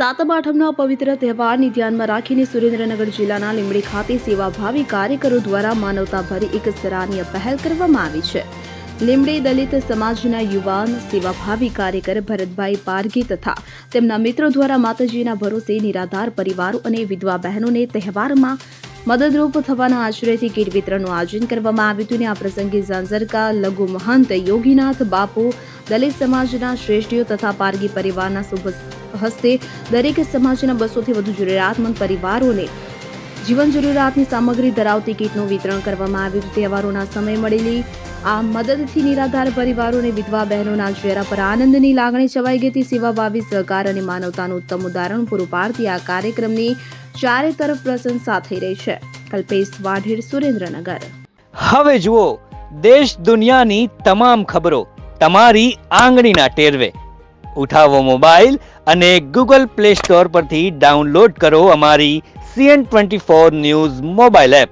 સાતમ આઠમનો પવિત્ર તહેવારને ધ્યાનમાં રાખીને સુરેન્દ્રનગર જિલ્લાના લીંબડી ખાતે સેવાભાવી કાર્યકરો દ્વારા માનવતાભરી એક સરાહનીય પહેલ કરવામાં આવી છે. લીંબડી દલિત સમાજના યુવાન સેવાભાવી કાર્યકર ભરતભાઈ પારઘી તથા તેમના મિત્રો દ્વારા માતાજીના ભરોસે નિરાધાર પરિવારો અને વિધવા બહેનોને તહેવારમાં મદદરૂપ થવાના આશ્રયથી કીટ વિતરણનું આયોજન કરવામાં આવ્યું હતું. આ પ્રસંગે ઝાંઝરકા લઘુ મહંત યોગીનાથ બાપુ, દલિત સમાજના શ્રેષ્ઠીઓ તથા પારગી પરિવારના શુભ હસ્તે દરેક સમાજના 200 થી વધુ જરૂરિયાતમંદ પરિવારોને જીવન જરૂરિયાતની સામગ્રી ધરાવતી કીટનું વિતરણ કરવામાં આવ્યું હતું. તહેવારોના સમયે મળેલી આ મદદથી નિરાધાર પરિવારો અને વિધવા બહેનોના ચહેરા પર આનંદની લાગણી છવાઈ ગઈ હતી. સેવાભાવી સહકાર અને માનવતાનું ઉત્તમ ઉદાહરણ પૂરું પાડતી આ કાર્યક્રમની ચારે તરફ પ્રશંસા થઈ રહી છે. કલ્પેશ વાઢેર, સુરેન્દ્રનગર. હવે જુઓ દેશ દુનિયાની તમામ ખબરો તમારી આંગળીના ટેરવે. ઉઠાવો મોબાઈલ અને Google Play Store પરથી ડાઉનલોડ કરો અમારી CN24 ન્યૂઝ મોબાઈલ એપ.